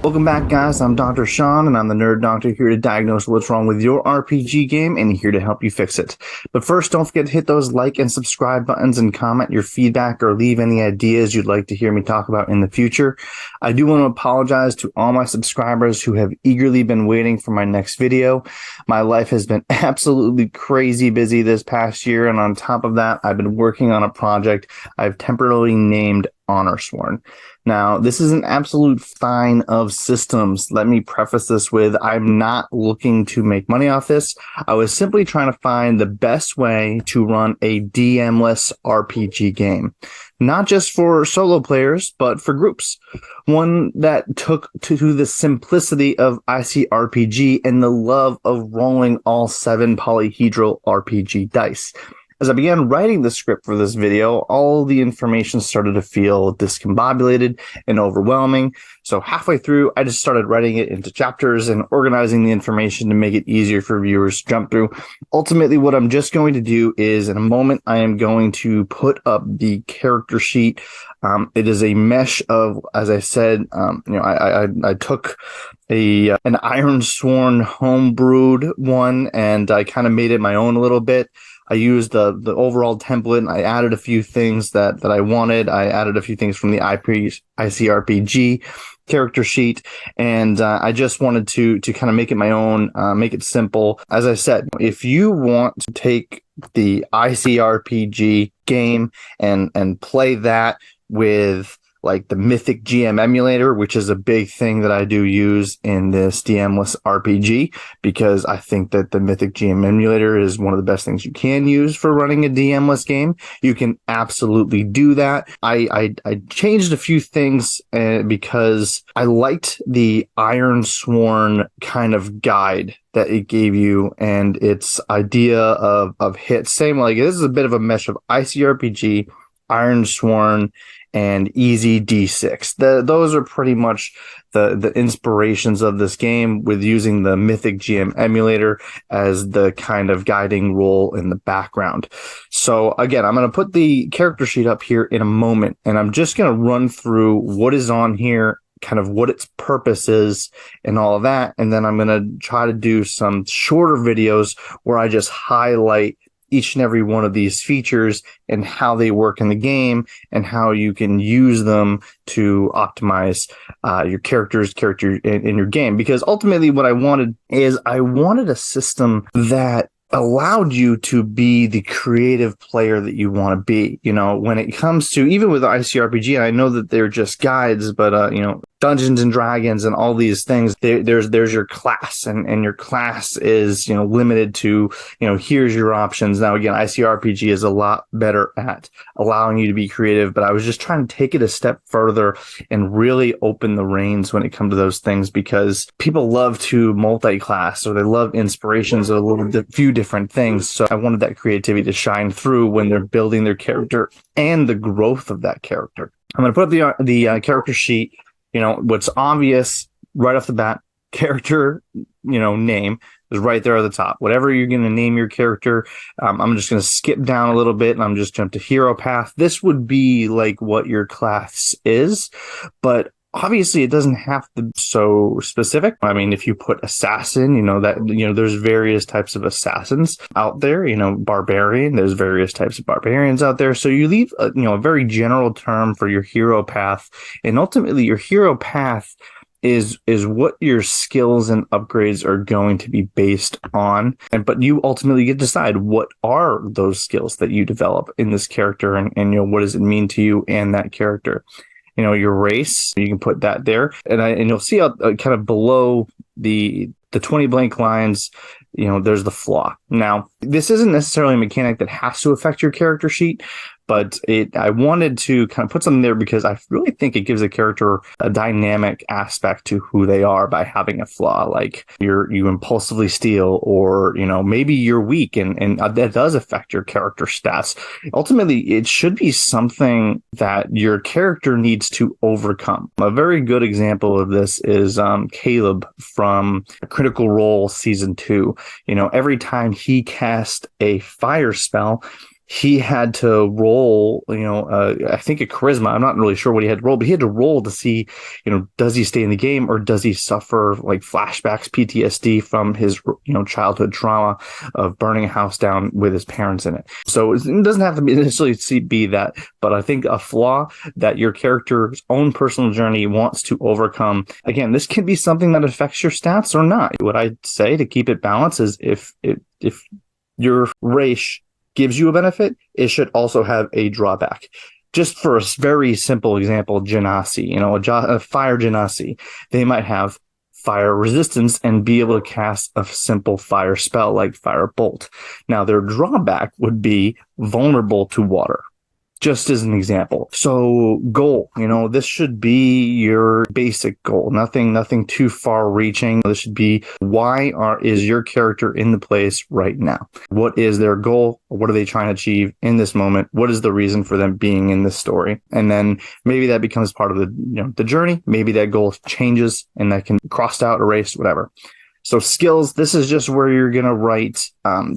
Welcome back, guys. I'm Dr. Sean, and I'm the Nerd Doctor here to diagnose what's wrong with your RPG game and here to help you fix it. But first, don't forget to hit those like and subscribe buttons and comment your feedback or leave any ideas you'd like to hear me talk about in the future. I do want to apologize to all my subscribers who have eagerly been waiting for my next video. My life has been absolutely crazy busy this past year, and on top of that, I've been working on a project I've temporarily named Ironsworn. Now, this is an absolute sign of systems. Let me preface this with, I'm not looking to make money off this. I was simply trying to find the best way to run a DM-less RPG game. Not just for solo players, but for groups. One that took to the simplicity of ICRPG and the love of rolling all 7 polyhedral RPG dice. As I began writing the script for this video, all the information started to feel discombobulated and overwhelming. So halfway through, I just started writing it into chapters and organizing the information to make it easier for viewers to jump through. Ultimately, what I'm just going to do is, in a moment, I am going to put up the character sheet. It is a mesh of, as I said, I took an Ironsworn homebrewed one and I kind of made it my own a little bit. I used the overall template, and I added a few things that I wanted. I added a few things from the ICRPG character sheet, and I just wanted to kind of make it my own, make it simple. As I said, if you want to take the ICRPG game and play that with like the Mythic GM emulator, which is a big thing that I do use in this DM-less RPG, because I think that the Mythic GM emulator is one of the best things you can use for running a DM-less game. You can absolutely do that. I changed a few things because I liked the Ironsworn kind of guide that it gave you and its idea of hits. Same, like, this is a bit of a mesh of ICRPG, Ironsworn, and EZd6. Those are pretty much the inspirations of this game, with using the Mythic GM emulator as the kind of guiding role in the background. So again, I'm going to put the character sheet up here in a moment, and I'm just going to run through what is on here, kind of what its purpose is and all of that. And then I'm going to try to do some shorter videos where I just highlight each and every one of these features and how they work in the game and how you can use them to optimize your character in your game. Because ultimately what I wanted a system that allowed you to be the creative player that you want to be. You know, when it comes to, even with ICRPG, and I know that they're just guides, but Dungeons and Dragons and all these things, there's your class, and your class is, limited to, here's your options. Now, again, ICRPG is a lot better at allowing you to be creative, but I was just trying to take it a step further and really open the reins when it comes to those things, because people love to multi-class, or they love inspirations of a few different things. So I wanted that creativity to shine through when they're building their character and the growth of that character. I'm going to put up the character sheet. What's obvious right off the bat, character, name is right there at the top. Whatever you're going to name your character, I'm just going to skip down a little bit and I'm just jump to hero path. This would be like what your class is, but obviously it doesn't have to be so specific. I mean, if you put assassin, there's various types of assassins out there, barbarian, there's various types of barbarians out there. So you leave a very general term for your hero path. And ultimately your hero path is what your skills and upgrades are going to be based on. But you ultimately get to decide what are those skills that you develop in this character, and what does it mean to you and that character. Your race, you can put that there. And you'll see how kind of below the 20 blank lines, there's the flaw. Now, this isn't necessarily a mechanic that has to affect your character sheet, but I wanted to kind of put something there because I really think it gives a character a dynamic aspect to who they are by having a flaw, like you impulsively steal, or maybe you're weak, and that does affect your character stats. Ultimately, it should be something that your character needs to overcome. A very good example of this is Caleb from Critical Role Season 2. Every time he cast a fire spell, he had to roll, I think a charisma. I'm not really sure what he had to roll, but he had to roll to see, does he stay in the game or does he suffer like flashbacks, PTSD from his, childhood trauma of burning a house down with his parents in it. So it doesn't have to be necessarily be that, but I think a flaw that your character's own personal journey wants to overcome. Again, this can be something that affects your stats or not. What I'd say to keep it balanced is if your race gives you a benefit, it should also have a drawback. Just for a very simple example, Genasi, a fire Genasi, they might have fire resistance and be able to cast a simple fire spell like Fire Bolt. Now, their drawback would be vulnerable to water, just as an example. So goal, this should be your basic goal. Nothing too far reaching. This should be, why is your character in the place right now? What is their goal? What are they trying to achieve in this moment? What is the reason for them being in this story? And then maybe that becomes part of the journey. Maybe that goal changes and that can crossed out, erased, whatever. So skills, this is just where you're going to write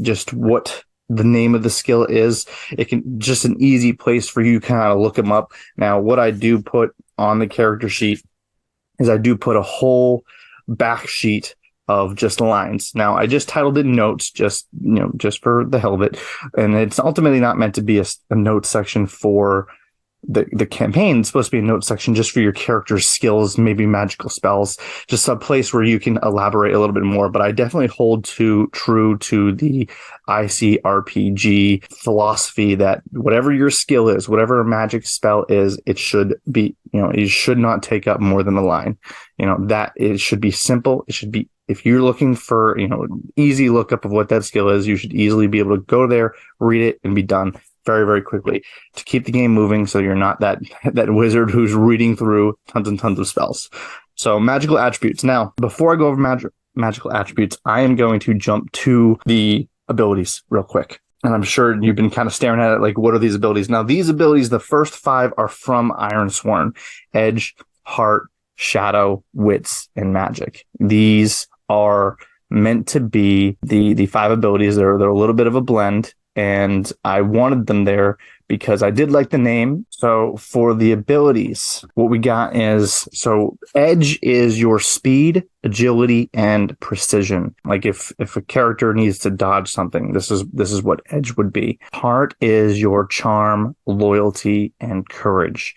just what the name of the skill is. It can just an easy place for you to kind of look them up. Now, what I do put on the character sheet is I do put a whole back sheet of just lines. Now, I just titled it notes, just for the hell of it. And it's ultimately not meant to be a note section for the campaign. It's supposed to be a note section just for your character's skills, maybe magical spells, just a place where you can elaborate a little bit more. But I definitely hold true to the ICRPG philosophy that whatever your skill is, whatever a magic spell is, it should be, it should not take up more than a line. That it should be simple. It should be, if you're looking for, easy lookup of what that skill is, you should easily be able to go there, read it, and be done very, very quickly to keep the game moving, so you're not that wizard who's reading through tons and tons of spells. So magical attributes. Now, before I go over magical attributes, I am going to jump to the abilities real quick. And I'm sure you've been kind of staring at it like, what are these abilities? Now, these abilities, the first 5 are from Ironsworn: Edge, Heart, Shadow, Wits, and Magic. These are meant to be the 5 abilities. They're a little bit of a blend, and I wanted them there because I did like the name. So for the abilities, what we got is, so Edge is your speed, agility, and precision. Like if a character needs to dodge something, this is what Edge would be. Heart is your charm, loyalty, and courage.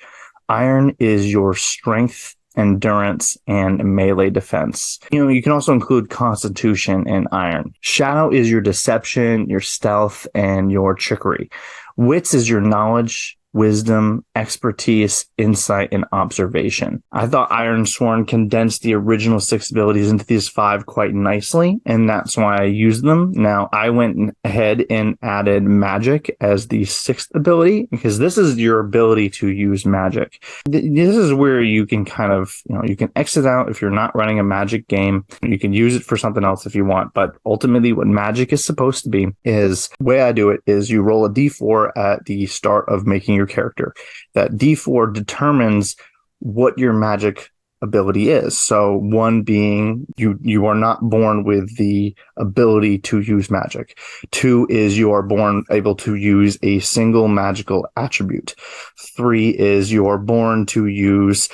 Iron is your strength, endurance, and melee defense. You can also include constitution and iron. Shadow is your deception, your stealth, and your trickery. Wits is your knowledge, wisdom, expertise, insight, and observation. I thought Ironsworn condensed the original 6 abilities into these 5 quite nicely, and that's why I used them. Now, I went ahead and added magic as the 6th ability, because this is your ability to use magic. This is where you can kind of, you can exit out if you're not running a magic game. You can use it for something else if you want, but ultimately what magic is supposed to be is, the way I do it is you roll a d4 at the start of making your character. That d4 determines what your magic ability is. So 1 being you are not born with the ability to use magic. 2 is you are born able to use a single magical attribute. 3 is you are born to use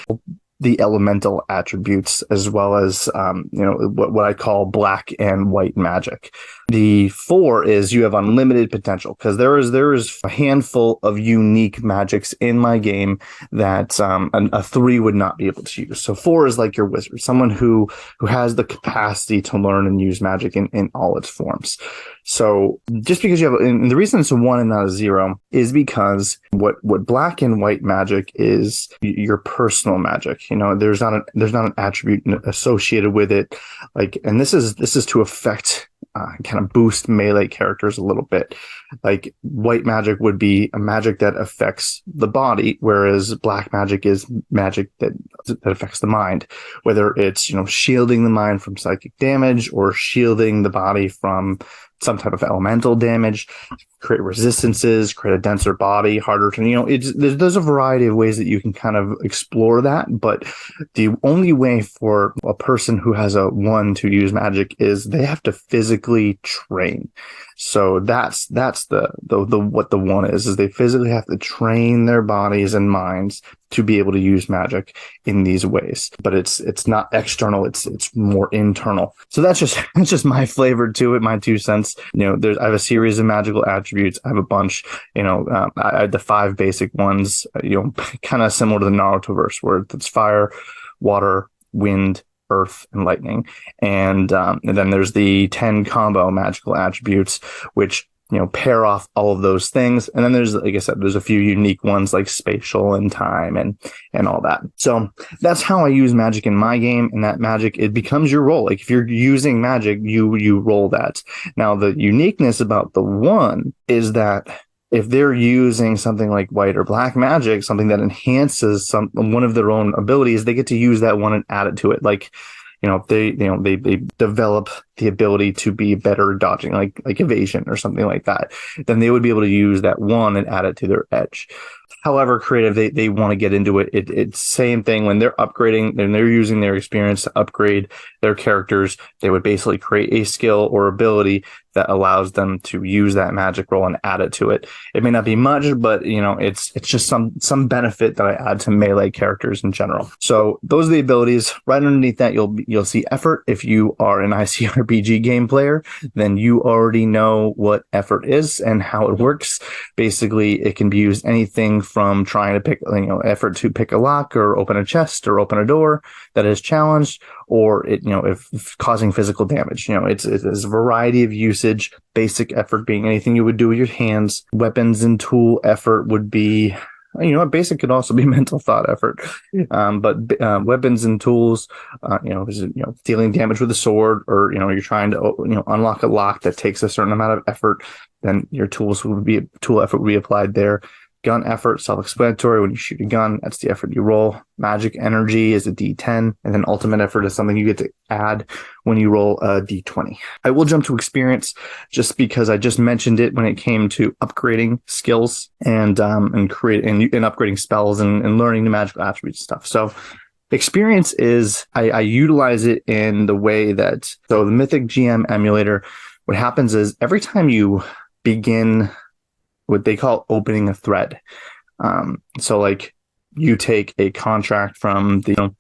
the elemental attributes, as well as what I call black and white magic. The 4 is you have unlimited potential, because there is a handful of unique magics in my game that a 3 would not be able to use. So 4 is like your wizard, someone who has the capacity to learn and use magic in all its forms. So just because you have, and the reason it's a 1 and not a 0 is because what black and white magic is your personal magic. There's not an attribute associated with it. Like, and this is to affect, kind of boost melee characters a little bit. Like white magic would be a magic that affects the body, whereas black magic is magic that affects the mind, whether it's, shielding the mind from psychic damage or shielding the body from some type of elemental damage, create resistances, create a denser body, harder to, there's a variety of ways that you can kind of explore that. But the only way for a person who has a 1 to use magic is they have to physically train. So that's the what the 1 is they physically have to train their bodies and minds to be able to use magic in these ways. But it's not external, it's more internal. So that's just my flavor to it, my 2 cents. I have a series of magical attributes. I have a bunch, I had the 5 basic ones, kind of similar to the Naruto-verse, where it's fire, water, wind, earth, and lightning. And then there's the 10 combo magical attributes, which pair off all of those things. And then there's, like I said, there's a few unique ones like spatial and time and all that. So that's how I use magic in my game. And that magic, it becomes your role. Like if you're using magic, you roll that. Now the uniqueness about the 1 is that if they're using something like white or black magic, something that enhances one of their own abilities, they get to use that 1 and add it to it. Like, if they develop the ability to be better at dodging, like evasion or something like that, then they would be able to use that 1 and add it to their edge. However creative they want to get into it, it's same thing when they're upgrading and they're using their experience to upgrade their characters. They would basically create a skill or ability that allows them to use that magic roll and add it to it. It may not be much, but it's just some benefit that I add to melee characters in general. So those are the abilities. Right underneath that, you'll see effort. If you are an ICRPG game player, then you already know what effort is and how it works. Basically, it can be used anything from trying to pick, effort to pick a lock or open a chest or open a door that is challenged, or if causing physical damage. It's a variety of usage. Basic effort being anything you would do with your hands. Weapons and tool effort would be, basic could also be mental thought effort. But weapons and tools, dealing damage with a sword, or you're trying to unlock a lock that takes a certain amount of effort, then your tool effort would be applied there. Gun effort, self-explanatory. When you shoot a gun, that's the effort you roll. Magic energy is a D10, and then ultimate effort is something you get to add when you roll a D20. I will jump to experience just because I just mentioned it when it came to upgrading skills and upgrading spells and learning the magical attributes stuff. So experience is I utilize it in the way that, so the Mythic GM emulator, what happens is every time you begin what they call opening a thread. So like you take a contract from the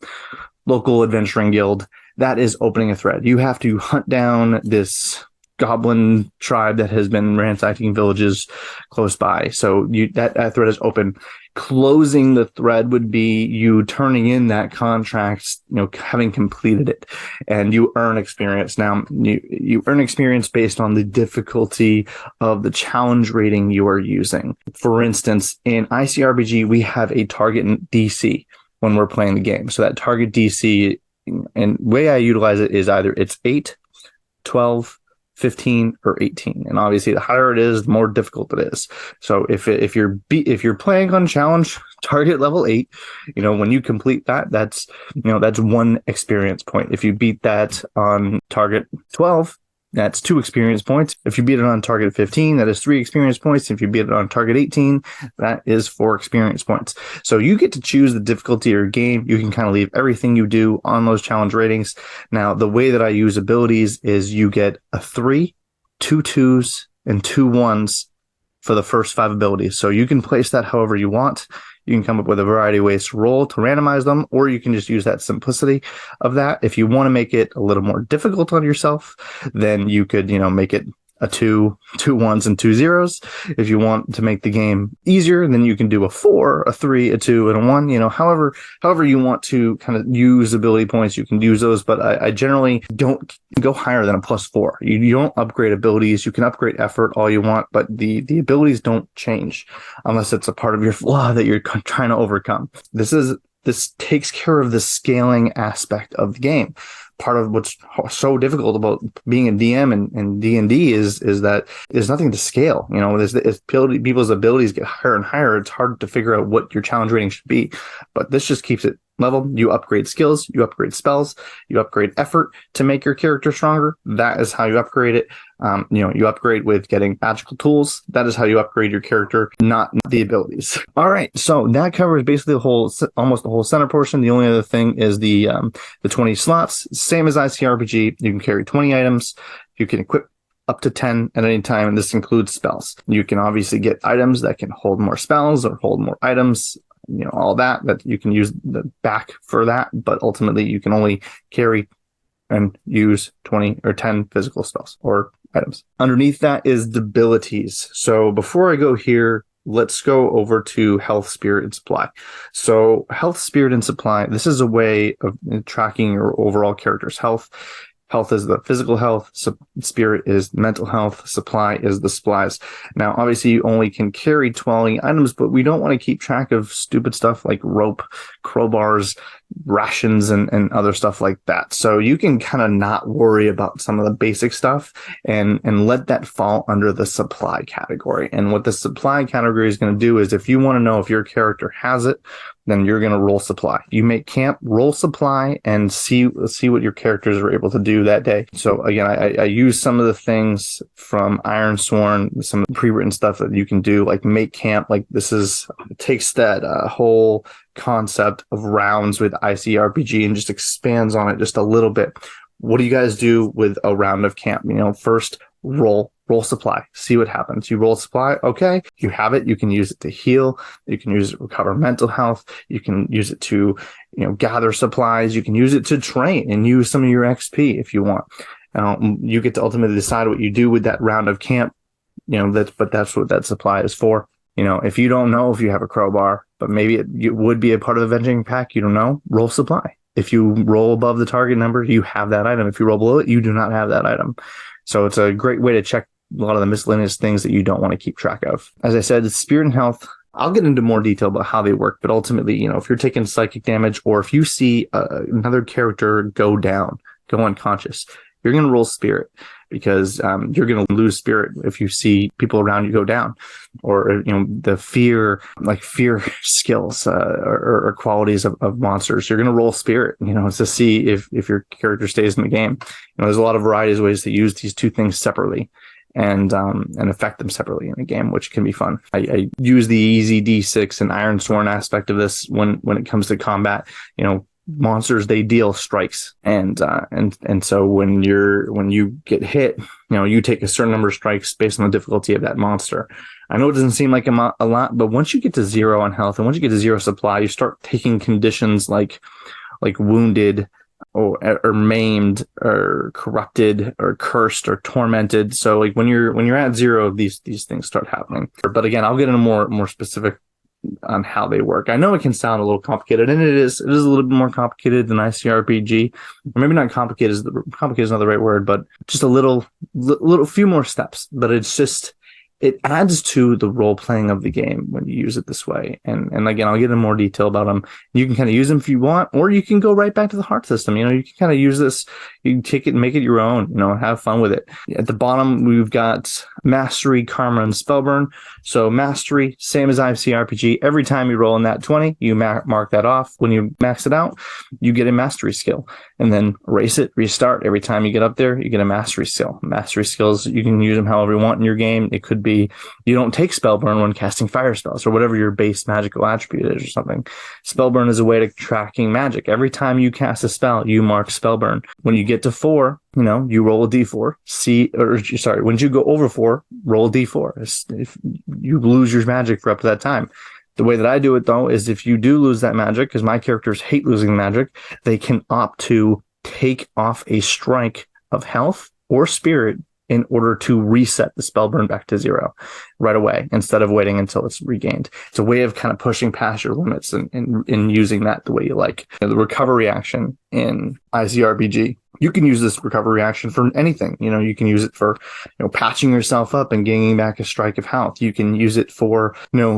local adventuring guild, that is opening a thread. You have to hunt down this goblin tribe that has been ransacking villages close by. So that thread is open. Closing the thread would be you turning in that contract, having completed it, and you earn experience. Now you earn experience based on the difficulty of the challenge rating you are using. For instance, in ICRPG, we have a target DC when we're playing the game. So that target DC, and the way I utilize it is either it's 8, 12, 15 or 18, and obviously the higher it is, the more difficult it is. So if you're playing on challenge target level 8, when you complete that, that's 1 experience point. If you beat that on target 12, that's 2 experience points. If you beat it on target 15, that is 3 experience points. If you beat it on target 18, that is 4 experience points. So you get to choose the difficulty of your game. You can kind of leave everything you do on those challenge ratings. Now, the way that I use abilities is you get a 3, 2 2s, and 2 1s for the first 5 abilities. So you can place that however you want. You can come up with a variety of ways to roll to randomize them, or you can just use that simplicity of that. If you want to make it a little more difficult on yourself, then you could, make it a 2, 2 1s, and 2 0s. If you want to make the game easier, then you can do a 4, a 3, a 2, and a 1. However you want to kind of use ability points, you can use those. But I generally don't go higher than a +4. You don't upgrade abilities. You can upgrade effort all you want, but the abilities don't change unless it's a part of your flaw that you're trying to overcome. This takes care of the scaling aspect of the game. Part of what's so difficult about being a DM and D&D is that there's nothing to scale. As people's abilities get higher and higher, it's hard to figure out what your challenge rating should be. But this just keeps it level, you upgrade skills, you upgrade spells, you upgrade effort to make your character stronger. That is how you upgrade it. You upgrade with getting magical tools. That is how you upgrade your character, not the abilities. All right, so that covers basically almost the whole center portion. The only other thing is the 20 slots. Same as ICRPG, you can carry 20 items. You can equip up to 10 at any time, and this includes spells. You can obviously get items that can hold more spells or hold more items, all that you can use the back for that, but ultimately you can only carry and use 20 or 10 physical spells or items. Underneath that is the abilities. So before I go here, let's go over to health, spirit, and supply. So health, spirit, and supply, this is a way of tracking your overall character's health. Health is the physical health, spirit is mental health, supply is the supplies. Now, obviously, you only can carry 20 items, but we don't want to keep track of stupid stuff like rope, crowbars, rations, and other stuff like that. So you can kind of not worry about some of the basic stuff and let that fall under the supply category. And what the supply category is going to do is if you want to know if your character has it, then you're going to roll supply. You make camp, roll supply, and see what your characters are able to do that day. So again, I use some of the things from Ironsworn, some pre-written stuff that you can do, like make camp. Like it takes that whole concept of rounds with ICRPG and just expands on it just a little bit. What do you guys do with a round of camp? First roll supply, see what happens. You roll supply, okay, you have it. You can use it to heal. You can use it to recover mental health. You can use it to, gather supplies. You can use it to train and use some of your XP if you want. You get to ultimately decide what you do with that round of camp. But that's what that supply is for. If you don't know if you have a crowbar, but maybe it would be a part of the vending pack, you don't know, roll supply. If you roll above the target number, you have that item. If you roll below it, you do not have that item. So it's a great way to check a lot of the miscellaneous things that you don't want to keep track of. As I said, it's spirit and health. I'll get into more detail about how they work, but ultimately, if you're taking psychic damage or if you see another character go unconscious, you're going to roll spirit because you're going to lose spirit if you see people around you go down, or the fear skills or qualities of monsters. You're going to roll spirit, to see if your character stays in the game. There's a lot of varieties of ways to use these two things separately and affect them separately in a game, which can be fun. I use the EZd6 and Ironsworn aspect of this when it comes to combat. Monsters, they deal strikes, and so when you get hit, you take a certain number of strikes based on the difficulty of that monster. I know it doesn't seem like a lot, but once you get to 0 on health and once you get to 0 supply, you start taking conditions like wounded or maimed or corrupted or cursed or tormented. So like when you're at 0, these things start happening. But again, I'll get into more specific on how they work. I know it can sound a little complicated, and it is a little bit more complicated than ICRPG, or maybe not complicated is not the right word, but just a little few more steps. But it adds to the role playing of the game when you use it this way. And again, I'll get into more detail about them. You can kind of use them if you want, or you can go right back to the heart system. You can kind of use this. You can take it and make it your own, have fun with it. At the bottom, we've got mastery, karma, and spellburn. So mastery, same as ICRPG. Every time you roll in that 20, you mark that off. When you max it out, you get a mastery skill, and then erase it, restart. Every time you get up there, you get a mastery skill. Mastery skills, you can use them however you want in your game. It could be you don't take spellburn when casting fire spells, or whatever your base magical attribute is or something. Spellburn is a way to tracking magic. Every time you cast a spell, you mark spellburn. When you get to 4, you roll a d4. When you go over 4, roll a d4. If you lose your magic for up to that time. The way that I do it, though, is if you do lose that magic, because my characters hate losing magic, they can opt to take off a strike of health or spirit in order to reset the spellburn back to 0 right away, instead of waiting until it's regained. It's a way of kind of pushing past your limits and using that the way you like. The recovery action in ICRPG, you can use this recovery action for anything. You can use it for, patching yourself up and gaining back a strike of health. You can use it for,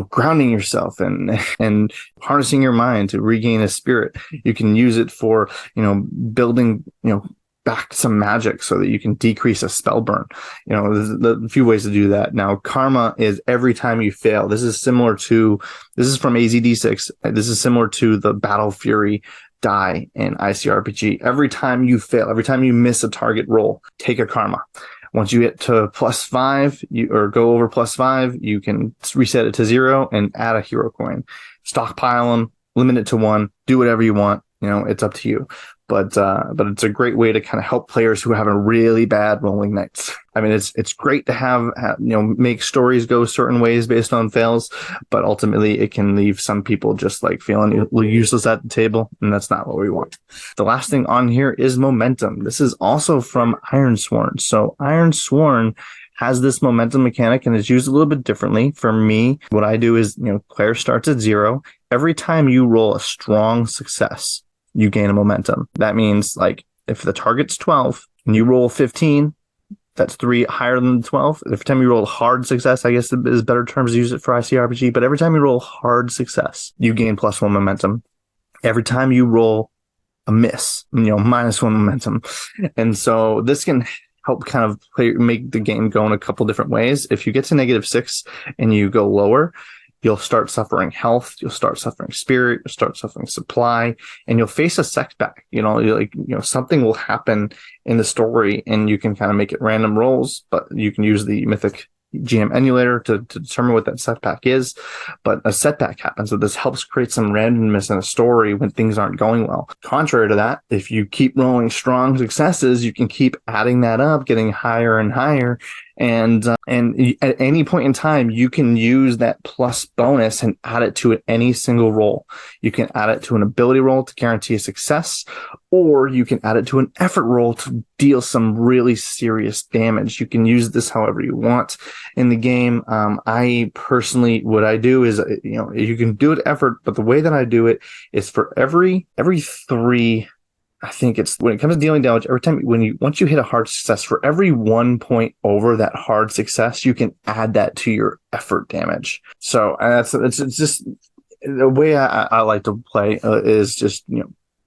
grounding yourself and harnessing your mind to regain a spirit. You can use it for, building back some magic so that you can decrease a spell burn. You know, there's a few ways to do that. Now, karma is every time you fail. This is from EZd6. This is similar to the Battle Fury die in ICRPG. Every time you fail, every time you miss a target roll, take a karma. Once you get to +5, or go over +5, you can reset it to 0 and add a hero coin. Stockpile them, limit it to 1, do whatever you want. You know, it's up to you. But it's a great way to kind of help players who have a really bad rolling nights. I mean, it's great to have make stories go certain ways based on fails, but ultimately it can leave some people just like feeling useless at the table, and that's not what we want. The last thing on here is momentum. This is also from Ironsworn. So Ironsworn has this momentum mechanic, and it's used a little bit differently. For me, what I do is, player starts at 0. Every time you roll a strong success, you gain a momentum. That means, like, if the target's 12 and you roll 15, that's 3 higher than 12. Every time you roll a hard success, I guess is better terms to use it for ICRPG, but every time you roll hard success, you gain +1 momentum. Every time you roll a miss, -1 momentum. And so this can help kind of make the game go in a couple different ways. If you get to -6 and you go lower, you'll start suffering health, you'll start suffering spirit, you'll start suffering supply, and you'll face a setback. Something will happen in the story, and you can kind of make it random rolls, but you can use the Mythic GM emulator to determine what that setback is. But a setback happens, so this helps create some randomness in a story when things aren't going well. Contrary to that, if you keep rolling strong successes, you can keep adding that up, getting higher and higher. And at any point in time, you can use that plus bonus and add it to any single roll. You can add it to an ability roll to guarantee a success, or you can add it to an effort roll to deal some really serious damage. You can use this however you want in the game. I personally, what I do is, you can do it effort, but the way that I do it is for every 3. I think it's when it comes to dealing damage, every time once you hit a hard success, for every 1 point over that hard success, you can add that to your effort damage. So it's just the way I like to play is just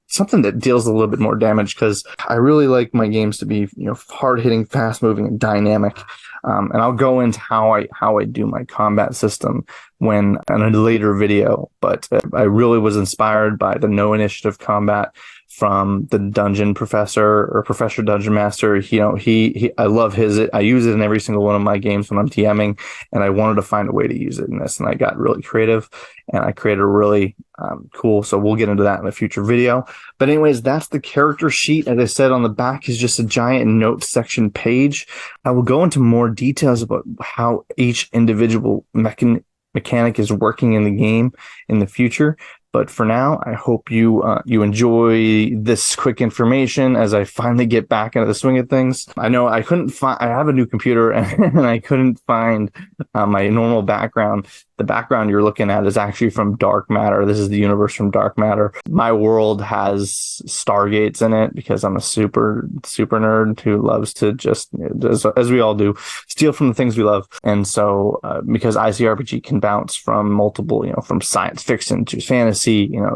something that deals a little bit more damage, because I really like my games to be hard hitting, fast moving, and dynamic. And I'll go into how I do my combat system in a later video. But I really was inspired by the no initiative combat from the Dungeon Professor, or Professor Dungeon Master. I love I use it in every single one of my games when I'm TMing, and I wanted to find a way to use it in this, and I got really creative, and I created a really cool. So we'll get into that in a future video. But anyways, that's the character sheet. As I said, on the back is just a giant notes section page. I will go into more details about how each individual mechanic is working in the game in the future. But for now, I hope you enjoy this quick information as I finally get back into the swing of things. I know I have a new computer, and I couldn't find my normal background. The background you're looking at is actually from Dark Matter. This is the universe from Dark Matter. My world has Stargates in it because I'm a super nerd who loves to just, as we all do, steal from the things we love. And so because ICRPG can bounce from multiple, from science fiction to fantasy,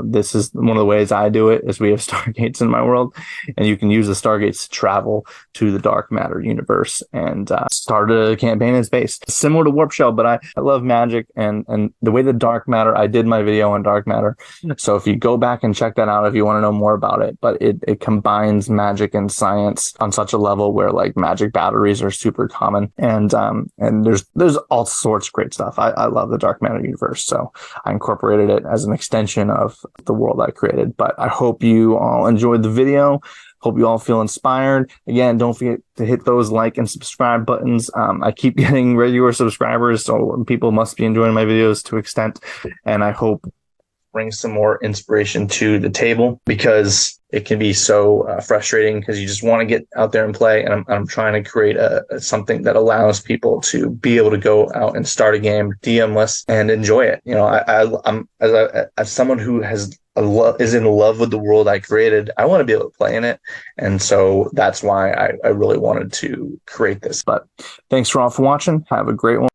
this is one of the ways I do it, is we have Stargates in my world, and you can use the Stargates to travel to the Dark Matter universe and start a campaign in space. Similar to Warp Shell, but I love magic and the way the Dark Matter, I did my video on Dark Matter. So if you go back and check that out if you want to know more about it, but it combines magic and science on such a level where like magic batteries are super common, and there's all sorts of great stuff. I love the Dark Matter universe, so I incorporated it as an extension of the world I created. But I hope you all enjoyed the video. Hope you all feel inspired. Again, don't forget to hit those like and subscribe buttons. I keep getting regular subscribers, so people must be enjoying my videos to an extent. And I hope bring some more inspiration to the table, because it can be so frustrating because you just want to get out there and play. And I'm trying to create something that allows people to be able to go out and start a game DM-less and enjoy it. I'm as someone who is in love with the world I created, I want to be able to play in it. And so that's why I really wanted to create this. But thanks for all for watching. Have a great one.